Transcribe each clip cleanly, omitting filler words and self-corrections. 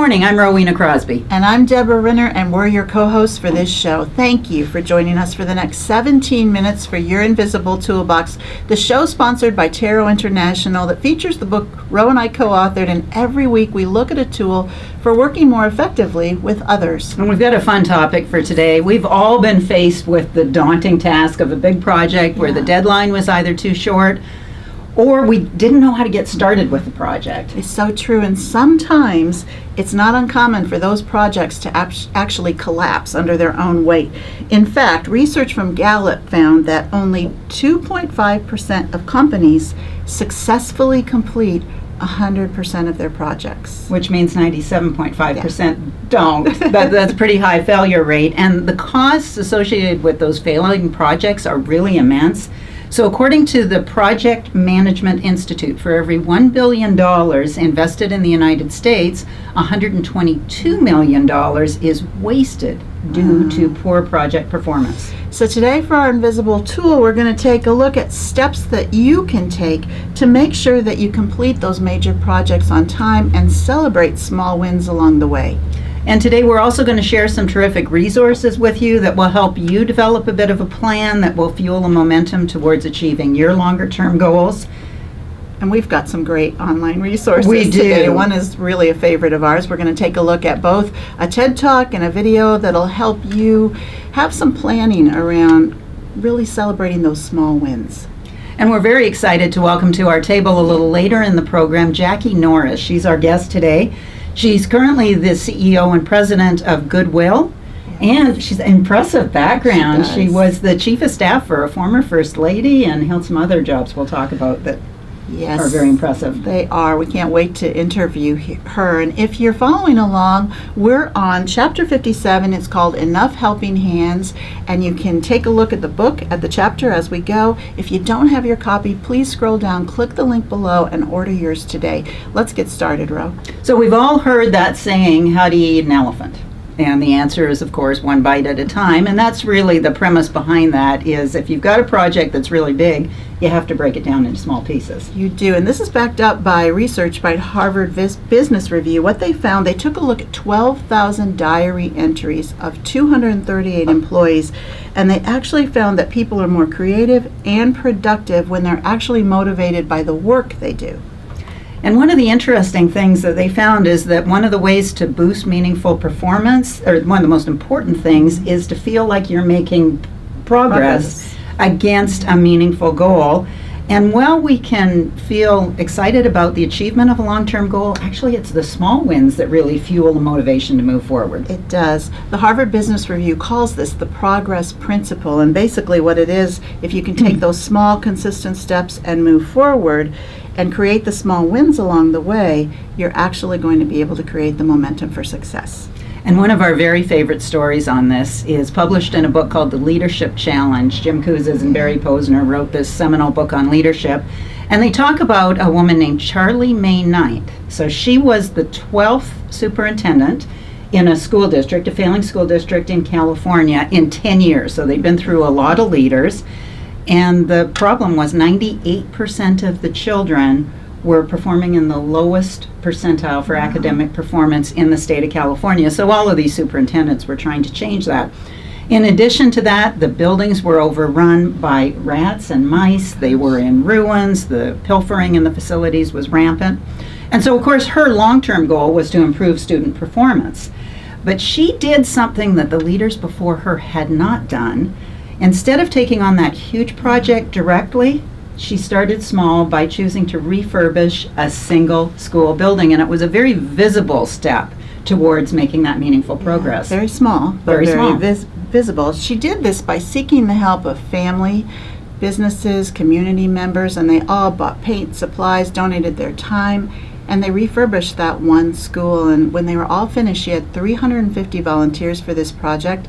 morning, I'm Rowena Crosby. And I'm Deborah Renner, and we're your co-hosts for this show. Thank you for joining us for the next 17 minutes for your Invisible Toolbox, the show sponsored by Tero International that features the book Row and I co-authored, and every week we look at a tool for working more effectively with others. And we've got a fun topic for today. We've all been faced with the daunting task of a big project where the deadline was either too short or we didn't know how to get started with the project. It's so true, and sometimes it's not uncommon for those projects to actually collapse under their own weight. In fact, research from Gallup found that only 2.5% of companies successfully complete 100% of their projects. Which means 97.5% don't. That's a pretty high failure rate, and the costs associated with those failing projects are really immense. So according to the Project Management Institute, for every $1 billion invested in the United States, $122 million is wasted due to poor project performance. So today for our Invisible Tool, we're going to take a look at steps that you can take to make sure that you complete those major projects on time and celebrate small wins along the way. And today we're also going to share some terrific resources with you that will help you develop a bit of a plan that will fuel a momentum towards achieving your longer term goals. And we've got some great online resources We do. today. One is really a favorite of ours. We're going to take a look at both a TED Talk and a video that'll help you have some planning around really celebrating those small wins. And we're very excited to welcome to our table a little later in the program Jackie Norris. She's our guest today. She's currently the CEO and president of Goodwill, and she's an impressive background. She was the chief of staff for a former first lady and held some other jobs we'll talk about that are very impressive. They are. We can't wait to interview her. And if you're following along, we're on chapter 57. It's called Enough Helping Hands, and you can take a look at the book, at the chapter as we go. If you don't have your copy, please scroll down, click the link below, and order yours today. Let's get started, Ro. So we've all heard that saying, how do you eat an elephant? And the answer is, of course, one bite at a time. And that's really the premise behind that is if you've got a project that's really big, you have to break it down into small pieces. You do. And this is backed up by research by Harvard Business Review. What they found, they took a look at 12,000 diary entries of 238 employees, and they actually found that people are more creative and productive when they're actually motivated by the work they do. And one of the interesting things that they found is that one of the ways to boost meaningful performance, or one of the most important things, is to feel like you're making progress against a meaningful goal. And while we can feel excited about the achievement of a long-term goal, actually it's the small wins that really fuel the motivation to move forward. It does. The Harvard Business Review calls this the progress principle. And basically what it is, if you can take those small, consistent steps and move forward and create the small wins along the way, you're actually going to be able to create the momentum for success. And one of our very favorite stories on this is published in a book called The Leadership Challenge. Jim Kouzes and Barry Posner wrote this seminal book on leadership. And they talk about a woman named Charlie Mae Knight. So she was the 12th superintendent in a school district, a failing school district in California, in 10 years. So they've been through a lot of leaders. And the problem was 98% of the children were performing in the lowest percentile for academic performance in the state of California. So all of these superintendents were trying to change that. In addition to that, the buildings were overrun by rats and mice. They were in ruins. The pilfering in the facilities was rampant. And so, of course, her long-term goal was to improve student performance. But she did something that the leaders before her had not done. Instead of taking on that huge project directly, she started small by choosing to refurbish a single school building, and it was a very visible step towards making that meaningful progress. Very small, but Very small. Visible. She did this by seeking the help of family, businesses, community members, and they all bought paint, supplies, donated their time, and they refurbished that one school. And when they were all finished, she had 350 volunteers for this project.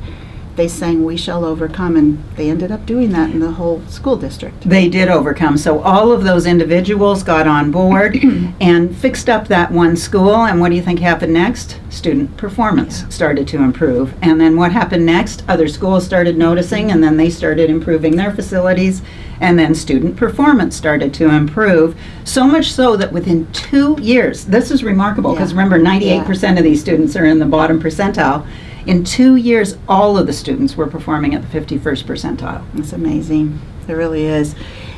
they sang "We Shall Overcome," and they ended up doing that in the whole school district. They did overcome. So all of those individuals got on board and fixed up that one school. And what do you think happened next? Student performance started to improve. And then what happened next? Other schools started noticing, and then they started improving their facilities. And then student performance started to improve, so much so that within 2 years, this is remarkable, because remember, 98% of these students are in the bottom percentile. In 2 years, all of the students were performing at the 51st percentile. It's amazing. It really is.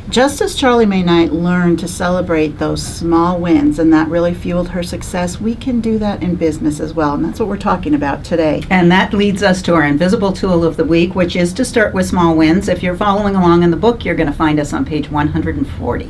Just as Charlie May Knight learned to celebrate those small wins, and that really fueled her success, we can do that in business as well, and that's what we're talking about today. And that leads us to our invisible tool of the week, which is to start with small wins. If you're following along in the book, you're going to find us on page 140.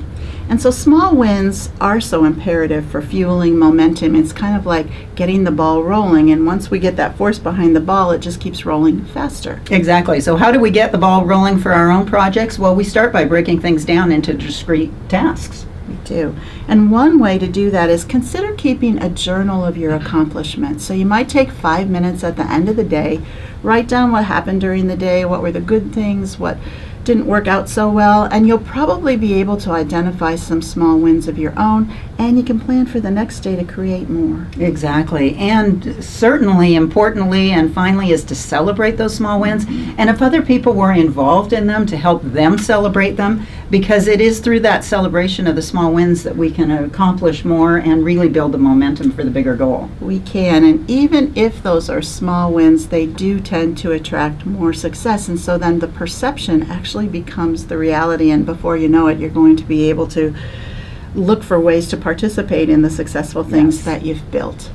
And so small wins are so imperative for fueling momentum. It's kind of like getting the ball rolling, and once we get that force behind the ball, it just keeps rolling faster. Exactly. So how do we get the ball rolling for our own projects? Well, we start by breaking things down into discrete tasks. We do. And one way to do that is consider keeping a journal of your accomplishments. So you might take 5 minutes at the end of the day, write down what happened during the day, what were the good things, what didn't work out so well, and you'll probably be able to identify some small wins of your own, and you can plan for the next day to create more. Exactly. And certainly, importantly, and finally, is to celebrate those small wins. And if other people were involved in them, to help them celebrate them, because it is through that celebration of the small wins that we can accomplish more and really build the momentum for the bigger goal. We can, and even if those are small wins, they do tend to attract more success, and so then the perception actually becomes the reality, and before you know it, you're going to be able to look for ways to participate in the successful things that you've built.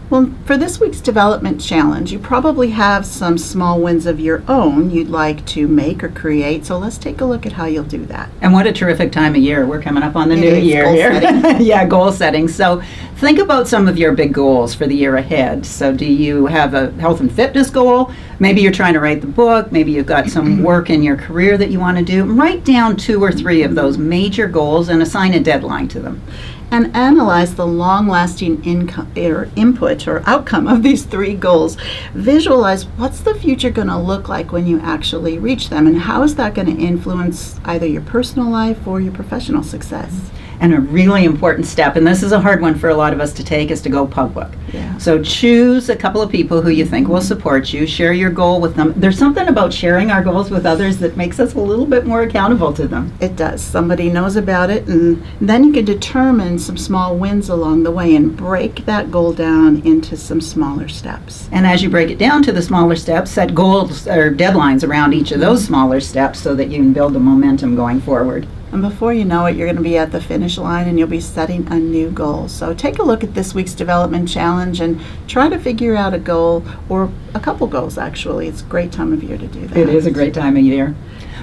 Well, for this week's development challenge, you probably have some small wins of your own you'd like to make or create, so let's take a look at how you'll do that. And what a terrific time of year. We're coming up on the new year goal here. setting. Yeah, goal setting. So think about some of your big goals for the year ahead. So do you have a health and fitness goal? Maybe you're trying to write the book. Maybe you've got some work in your career that you want to do. Write down 2 or 3 of those major goals and assign a deadline to them. And analyze the long-lasting input or outcome of these 3 goals. Visualize what's the future going to look like when you actually reach them, and how is that going to influence either your personal life or your professional success. And a really important step, and this is a hard one for a lot of us to take, is to go public. Yeah. So choose a couple of people who you think will support you. Share your goal with them. There's something about sharing our goals with others that makes us a little bit more accountable to them. It does. Somebody knows about it, and then you can determine some small wins along the way and break that goal down into some smaller steps. And as you break it down to the smaller steps, set goals or deadlines around each of those smaller steps so that you can build the momentum going forward. And before you know it, you're going to be at the finish line and you'll be setting a new goal. So take a look at this week's development challenge and try to figure out a goal, or a couple goals actually. It's a great time of year to do that. It is a great time of year.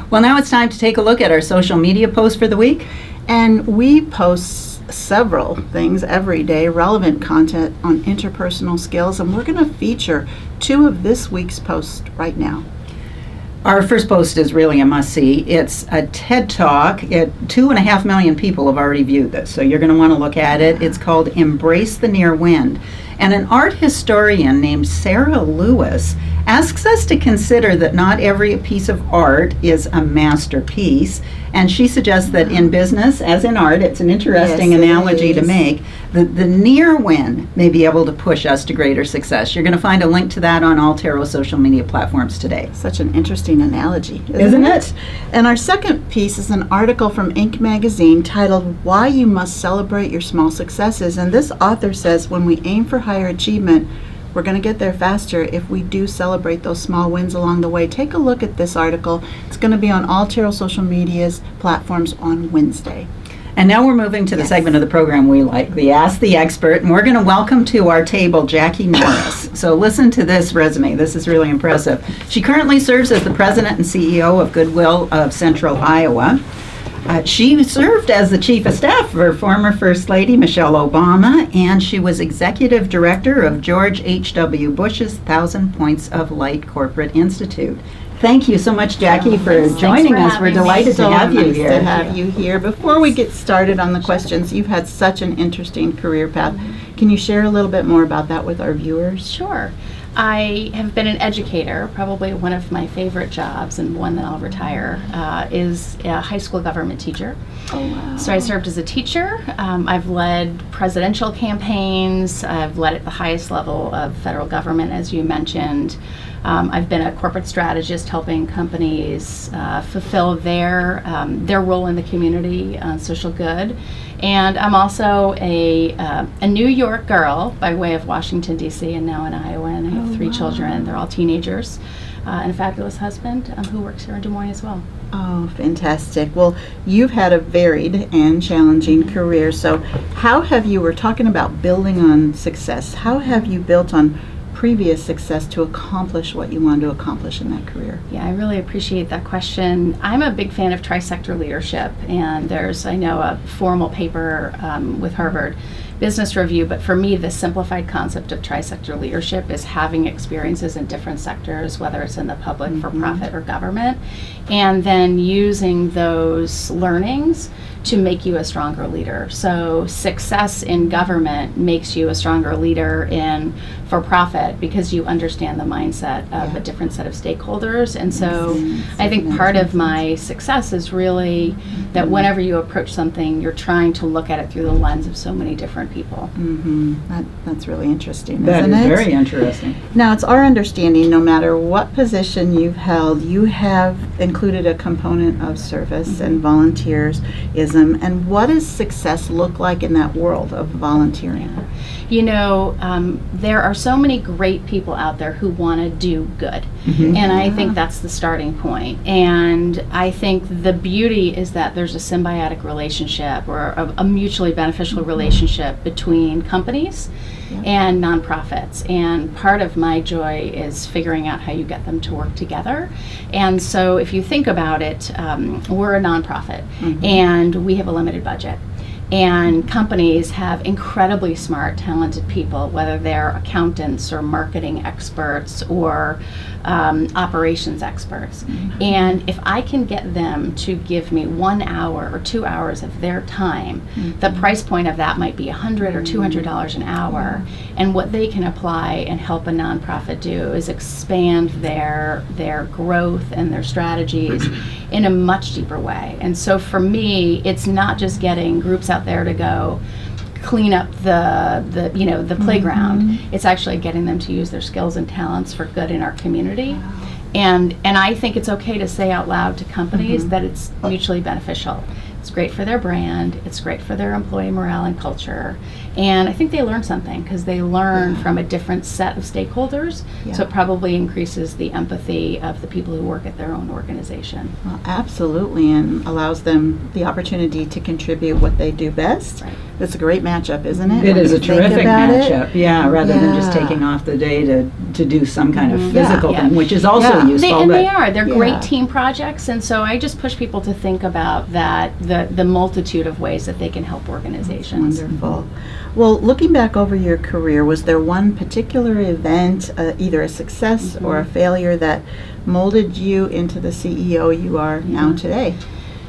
Well, now it's time to take a look at our social media post for the week. And we post several things every day, relevant content on interpersonal skills, and we're going to feature 2 of this week's posts right now. Our first post is really a must-see. It's a TED Talk. 2.5 million people have already viewed this, so you're going to want to look at it. It's called Embrace the Near Wind. And an art historian named Sarah Lewis asks us to consider that not every piece of art is a masterpiece. And she suggests that in business, as in art, it's an interesting Yes, it analogy to is. make, that the near win may be able to push us to greater success. You're going to find a link to that on all Tero social media platforms today. Such an interesting analogy, Isn't it? And our second piece is an article from Inc. magazine titled Why You Must Celebrate Your Small Successes. And this author says when we aim for higher achievement, we're going to get there faster if we do celebrate those small wins along the way. Take a look at this article. It's going to be on all Tero social media's platforms on Wednesday. And now we're moving to the segment of the program we like, the Ask the Expert, and we're going to welcome to our table Jackie Norris. So listen to this resume. This is really impressive. She currently serves as the president and CEO of Goodwill of Central Iowa. She served as the chief of staff for former First Lady Michelle Obama, and she was executive director of George H.W. Bush's 1,000 Points of Light Corporate Institute. Thank you so much, Jackie, for joining us. We're delighted to have you here. To have you here. Before we get started on the questions, you've had such an interesting career path. Can you share a little bit more about that with our viewers? Sure. I have been an educator. Probably one of my favorite jobs, and one that I'll retire, is a high school government teacher. Oh, wow. So I served as a teacher. I've led presidential campaigns. I've led at the highest level of federal government, as you mentioned. I've been a corporate strategist helping companies fulfill their role in the community, social good. And I'm also a New York girl by way of Washington, D.C., and now in Iowa, and I have 3 children. They're all teenagers, and a fabulous husband who works here in Des Moines as well. Oh, fantastic. Well, you've had a varied and challenging career. So we're talking about building on success. How have you built on previous success to accomplish what you wanted to accomplish in that career? Yeah, I really appreciate that question. I'm a big fan of tri-sector leadership, and there's, I know, a formal paper with Harvard Business Review, but for me, the simplified concept of tri-sector leadership is having experiences in different sectors, whether it's in the public, for-profit, or government, and then using those learnings to make you a stronger leader. So success in government makes you a stronger leader in for-profit because you understand the mindset of a different set of stakeholders. And so I think part of my success is really that whenever you approach something, you're trying to look at it through the lens of so many different people. That's really interesting, That isn't is it? very interesting. Now, it's our understanding, no matter what position you've held, you have included a component of service and volunteerism. And what does success look like in that world of volunteering? You know, there are so many great people out there who want to do good. And I think that's the starting point. And I think the beauty is that there's a symbiotic relationship or a mutually beneficial relationship between companies and nonprofits. And part of my joy is figuring out how you get them to work together. And so if you think about it, we're a nonprofit and we have a limited budget. And companies have incredibly smart, talented people, whether they're accountants or marketing experts or operations experts. And if I can get them to give me 1 hour or 2 hours of their time, the price point of that might be $100 or $200 an hour. And what they can apply and help a nonprofit do is expand their growth and their strategies in a much deeper way. And so for me, it's not just getting groups out there to go clean up the playground. It's actually getting them to use their skills and talents for good in our community. And I think it's okay to say out loud to companies that it's mutually beneficial. It's great for their brand, it's great for their employee morale and culture, and I think they learn something because they learn from a different set of stakeholders, so it probably increases the empathy of the people who work at their own organization. Well, absolutely, and allows them the opportunity to contribute what they do best. Right. It's a great matchup, isn't it? It when is you a think terrific about it? matchup, rather than just taking off the day to do some kind of physical thing, which is also useful. They're great team projects, and so I just push people to think about that, the multitude of ways that they can help organizations. Wonderful. Well, looking back over your career, was there one particular event, either a success or a failure, that molded you into the CEO you are now today?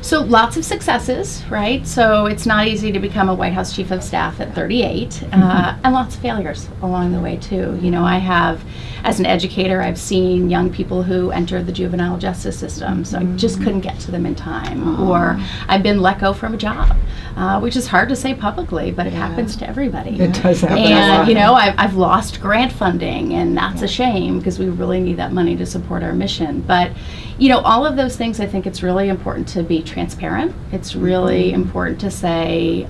So lots of successes, right? So it's not easy to become a White House Chief of Staff at 38, and lots of failures along the way too. You know, I have, as an educator, I've seen young people who entered the juvenile justice system, so I just couldn't get to them in time. Or I've been let go from a job, which is hard to say publicly, but it happens to everybody. It does happen. And you know, I've lost grant funding, and that's a shame because we really need that money to support our mission. But you know, all of those things, I think it's really important to be transparent. It's really important to say,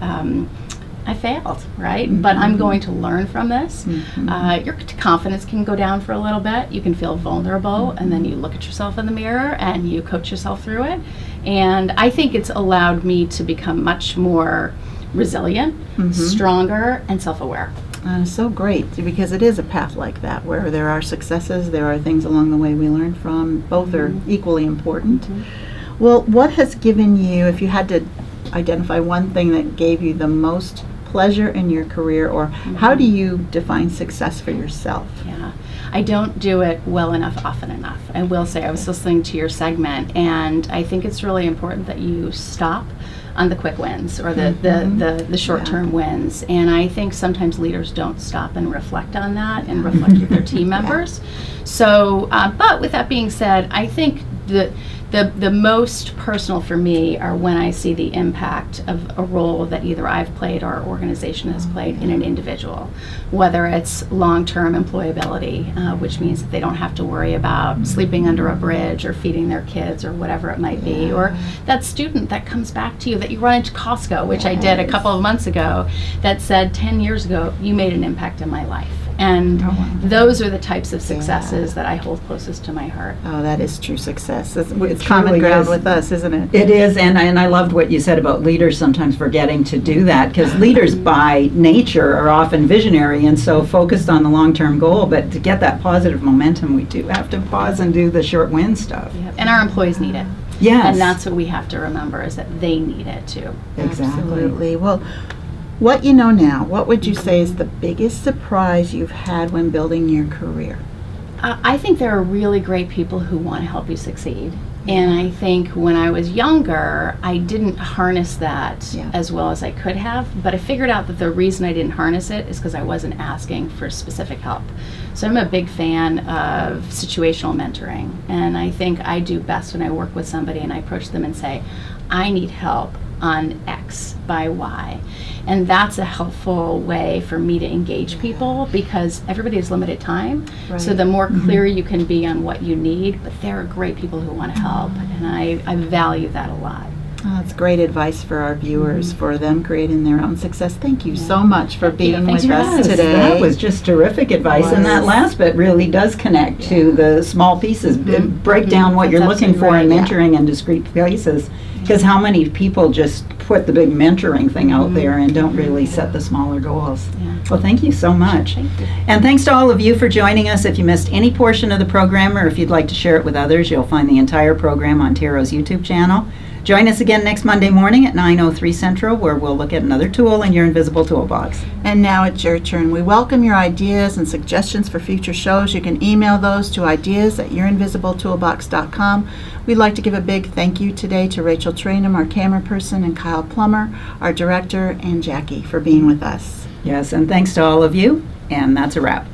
I failed, right? But I'm going to learn from this. Your confidence can go down for a little bit. You can feel vulnerable, and then you look at yourself in the mirror and you coach yourself through it. And I think it's allowed me to become much more resilient, stronger, and self-aware. So great, because it is a path like that where there are successes, there are things along the way we learn from. Both are equally important. Well, what has given you, if you had to identify one thing that gave you the most pleasure in your career, or how do you define success for yourself? Yeah, I don't do it well enough, often enough. I will say, I was listening to your segment, and I think it's really important that you stop on the quick wins or the short-term wins. And I think sometimes leaders don't stop and reflect on that and reflect with their team members. So, but with that being said, I think the most personal for me are when I see the impact of a role that either I've played or our organization has played in an individual, whether it's long-term employability, which means that they don't have to worry about sleeping under a bridge or feeding their kids or whatever it might be, or that student that comes back to you that you run into Costco, which I did a couple of months ago, that said 10 years ago, you made an impact in my life. And those are the types of successes that I hold closest to my heart. Oh, that is true success. It's common ground with us, isn't it? It is, and I loved what you said about leaders sometimes forgetting to do that, because leaders by nature are often visionary and so focused on the long-term goal, but to get that positive momentum, we do have to pause and do the short win stuff. Yep. And our employees need it. Yes. And that's what we have to remember, is that they need it too. Exactly. Absolutely. Well, what you know now, what would you say is the biggest surprise you've had when building your career? I think there are really great people who want to help you succeed. And I think when I was younger, I didn't harness that as well as I could have, but I figured out that the reason I didn't harness it is because I wasn't asking for specific help. So I'm a big fan of situational mentoring, and I think I do best when I work with somebody and I approach them and say, I need help on X by Y. And that's a helpful way for me to engage people, because everybody has limited time. Right. So the more clear you can be on what you need, but there are great people who want to help, and I value that a lot. Oh, that's great advice for our viewers, for them creating their own success. Thank you so much for being with us today. That was just terrific advice, and that last bit really does connect to the small pieces. Break down what That's you're looking for in absolutely mentoring in discrete places, because how many people just put the big mentoring thing out there and don't really set the smaller goals. Well, thank you so much. Thank you. And thanks to all of you for joining us. If you missed any portion of the program, or if you'd like to share it with others, you'll find the entire program on Tero's YouTube channel. Join us again next Monday morning at 9:03 Central, where we'll look at another tool in your Invisible Toolbox. And now it's your turn. We welcome your ideas and suggestions for future shows. You can email those to ideas@yourinvisibletooolbox.com. We'd like to give a big thank you today to Rachel Trainum, our camera person, and Kyle Plummer, our director, and Jackie, for being with us. Yes, and thanks to all of you, and that's a wrap.